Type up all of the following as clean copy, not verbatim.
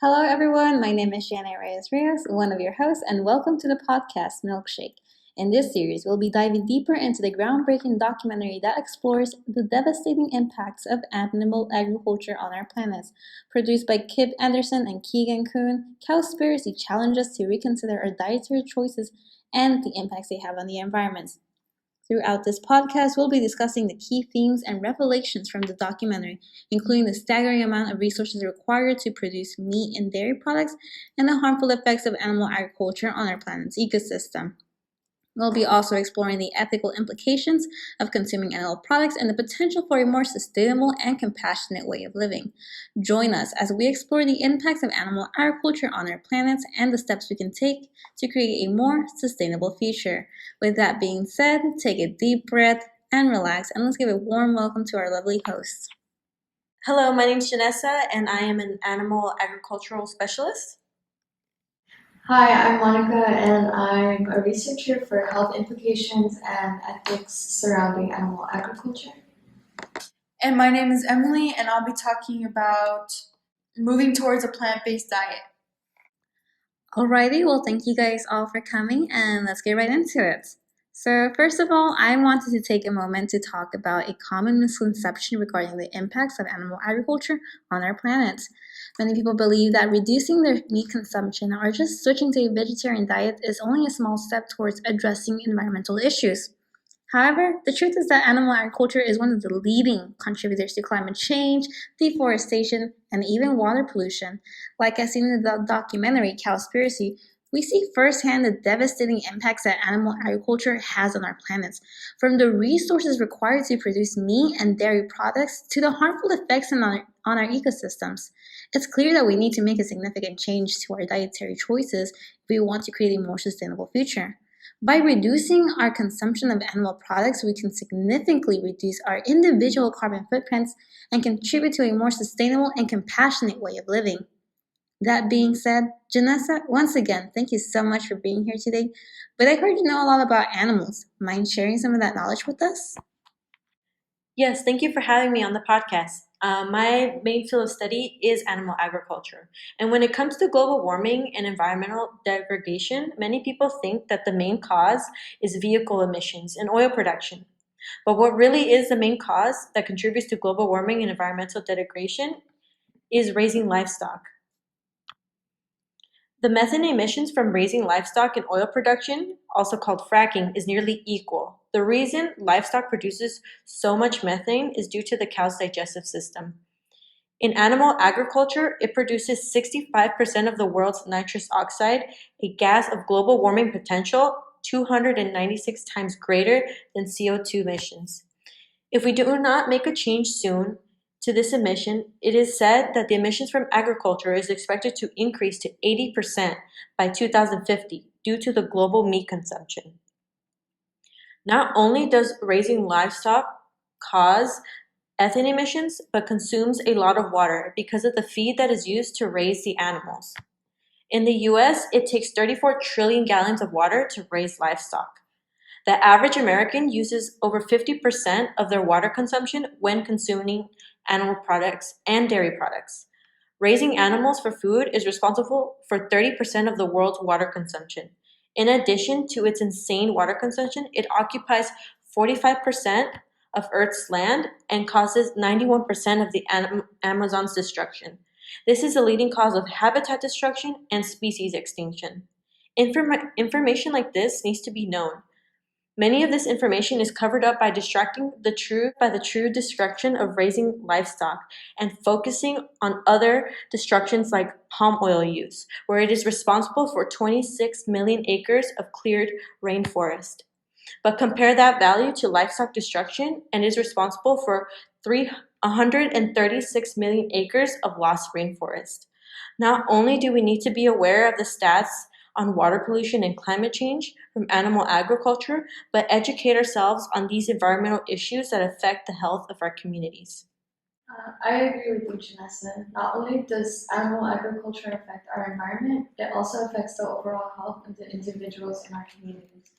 Hello, everyone. My name is Shanna Reyes, one of your hosts, and welcome to the podcast Milkshake. In this series, we'll be diving deeper into the groundbreaking documentary that explores the devastating impacts of animal agriculture on our planet. Produced by Kip Anderson and Keegan Kuhn, Cowspiracy challenges us to reconsider our dietary choices and the impacts they have on the environment. Throughout this podcast, we'll be discussing the key themes and revelations from the documentary, including the staggering amount of resources required to produce meat and dairy products and the harmful effects of animal agriculture on our planet's ecosystem. We'll be also exploring the ethical implications of consuming animal products and the potential for a more sustainable and compassionate way of living. Join us as we explore the impacts of animal agriculture on our planet and the steps we can take to create a more sustainable future. With that being said, take a deep breath and relax, and let's give a warm welcome to our lovely hosts. Hello, my name is Janessa, and I am an animal agricultural specialist. Hi, I'm Monica, and I'm a researcher for health implications and ethics surrounding animal agriculture. And my name is Emily, and I'll be talking about moving towards a plant-based diet. Alrighty, well, thank you guys all for coming, and let's get right into it. So first of all, I wanted to take a moment to talk about a common misconception regarding the impacts of animal agriculture on our planet. Many people believe that reducing their meat consumption or just switching to a vegetarian diet is only a small step towards addressing environmental issues. However, the truth is that animal agriculture is one of the leading contributors to climate change, deforestation, and even water pollution. Like as seen in the documentary Cowspiracy, we see firsthand the devastating impacts that animal agriculture has on our planet, from the resources required to produce meat and dairy products to the harmful effects on our ecosystems. It's clear that we need to make a significant change to our dietary choices if we want to create a more sustainable future. By reducing our consumption of animal products, we can significantly reduce our individual carbon footprints and contribute to a more sustainable and compassionate way of living. That being said, Janessa, once again, thank you so much for being here today. But I heard you know a lot about animals. Mind sharing some of that knowledge with us? Yes, thank you for having me on the podcast. My main field of study is animal agriculture. And when it comes to global warming and environmental degradation, many people think that the main cause is vehicle emissions and oil production. But what really is the main cause that contributes to global warming and environmental degradation is raising livestock. The methane emissions from raising livestock and oil production, also called fracking, is nearly equal. The reason livestock produces so much methane is due to the cow's digestive system. In animal agriculture, it produces 65% of the world's nitrous oxide, a gas of global warming potential 296 times greater than CO2 emissions. If we do not make a change soon to this emission, it is said that the emissions from agriculture is expected to increase to 80% by 2050 due to the global meat consumption. Not only does raising livestock cause methane emissions, but consumes a lot of water because of the feed that is used to raise the animals. In the US, it takes 34 trillion gallons of water to raise livestock. The average American uses over 50% of their water consumption when consuming animal products and dairy products. Raising animals for food is responsible for 30% of the world's water consumption. In addition to its insane water consumption, it occupies 45% of Earth's land and causes 91% of the Amazon's destruction. This is a leading cause of habitat destruction and species extinction. Information like this needs to be known. Many of this information is covered up by distracting the truth by the true destruction of raising livestock and focusing on other destructions like palm oil use, where it is responsible for 26 million acres of cleared rainforest. But compare that value to livestock destruction and is responsible for 136 million acres of lost rainforest. Not only do we need to be aware of the stats on water pollution and climate change from animal agriculture, but educate ourselves on these environmental issues that affect the health of our communities. I agree with you, Janessa. Not only does animal agriculture affect our environment, it also affects the overall health of the individuals in our communities.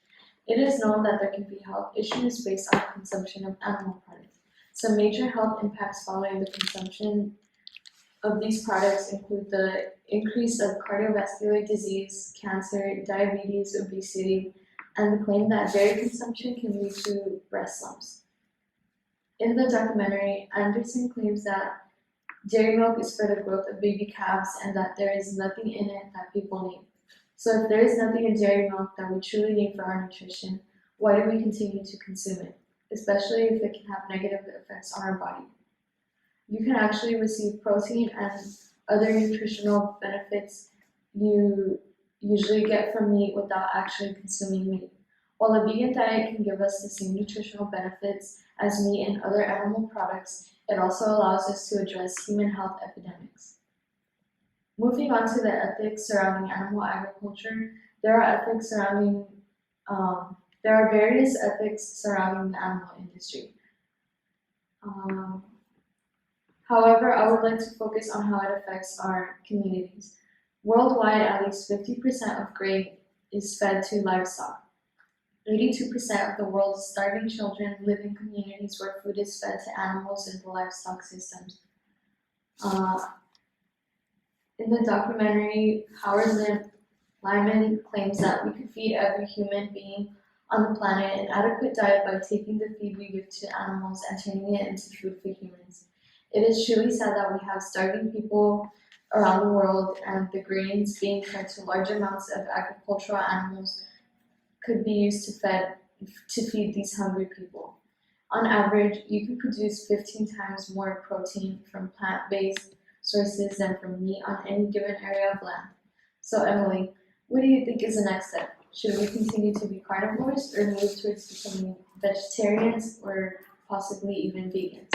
It is known that there can be health issues based on consumption of animal products. Some major health impacts following the consumption of these products include the increase of cardiovascular disease, cancer, diabetes, obesity, and the claim that dairy consumption can lead to breast lumps. In the documentary, Anderson claims that dairy milk is for the growth of baby calves and that there is nothing in it that people need. So if there is nothing in dairy milk that we truly need for our nutrition, why do we continue to consume it, especially if it can have negative effects on our body? You can actually receive protein and other nutritional benefits you usually get from meat without actually consuming meat. While a vegan diet can give us the same nutritional benefits as meat and other animal products, it also allows us to address human health epidemics. Moving on to the ethics surrounding animal agriculture, there are various ethics surrounding the animal industry. However, I would like to focus on how it affects our communities. Worldwide, at least 50% of grain is fed to livestock. 82% of the world's starving children live in communities where food is fed to animals in the livestock systems. In the documentary, Howard Lyman claims that we could feed every human being on the planet an adequate diet by taking the feed we give to animals and turning it into food for humans. It is truly sad that we have starving people around the world, and the grains being fed to large amounts of agricultural animals could be used to feed these hungry people. On average, you can produce 15 times more protein from plant-based sources than from meat on any given area of land. So Emily, what do you think is the next step? Should we continue to be carnivores or move towards becoming vegetarians or possibly even vegans?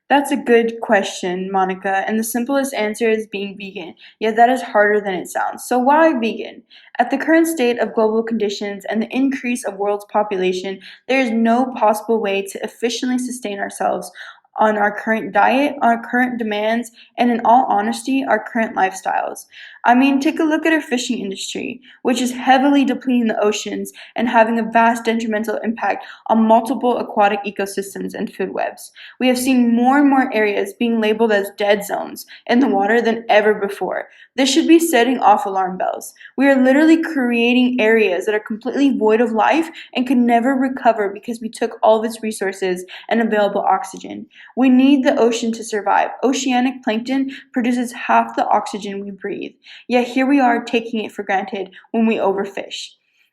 That's a good question, Monica, and the simplest answer is being vegan, yet that is harder than it sounds. So why vegan? At the current state of global conditions and the increase of world's population, there is no possible way to efficiently sustain ourselves on our current diet, our current demands, and in all honesty, our current lifestyles. I mean, take a look at our fishing industry, which is heavily depleting the oceans and having a vast detrimental impact on multiple aquatic ecosystems and food webs. We have seen more and more areas being labeled as dead zones in the water than ever before. This should be setting off alarm bells. We are literally creating areas that are completely void of life and could never recover because we took all of its resources and available oxygen. We need the ocean to survive. Oceanic plankton produces half the oxygen we breathe, yet here we are taking it for granted when we overfish.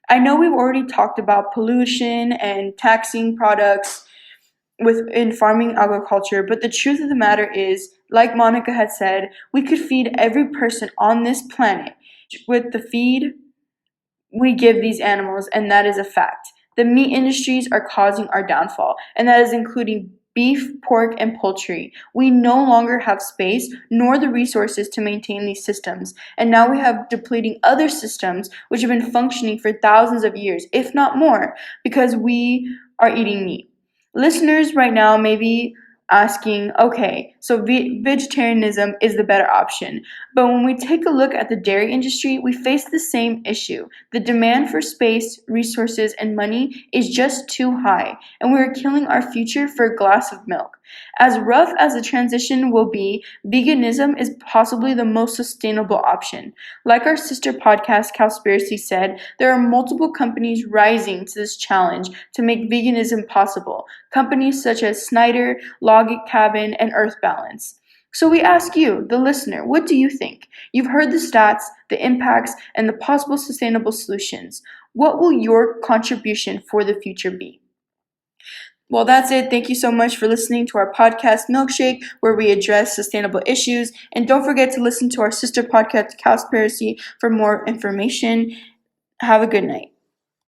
I know we've already talked about pollution and taxing products within farming agriculture, but the truth of the matter is, like Monica had said, we could feed every person on this planet with the feed we give these animals, and that is a fact. The meat industries are causing our downfall, and that is including beef, pork, and poultry. We no longer have space nor the resources to maintain these systems, and now we have depleting other systems which have been functioning for thousands of years, if not more, because we are eating meat. Listeners right now may be asking, okay, so vegetarianism is the better option. But when we take a look at the dairy industry, we face the same issue. The demand for space, resources, and money is just too high, and we are killing our future for a glass of milk. As rough as the transition will be, veganism is possibly the most sustainable option. Like our sister podcast, Cowspiracy, said, there are multiple companies rising to this challenge to make veganism possible. Companies such as Snyder, Log Cabin, and Earth Balance. So we ask you, the listener, what do you think? You've heard the stats, the impacts, and the possible sustainable solutions. What will your contribution for the future be? Well, that's it. Thank you so much for listening to our podcast, Milkshake, where we address sustainable issues. And don't forget to listen to our sister podcast, Cowspiracy, for more information. Have a good night.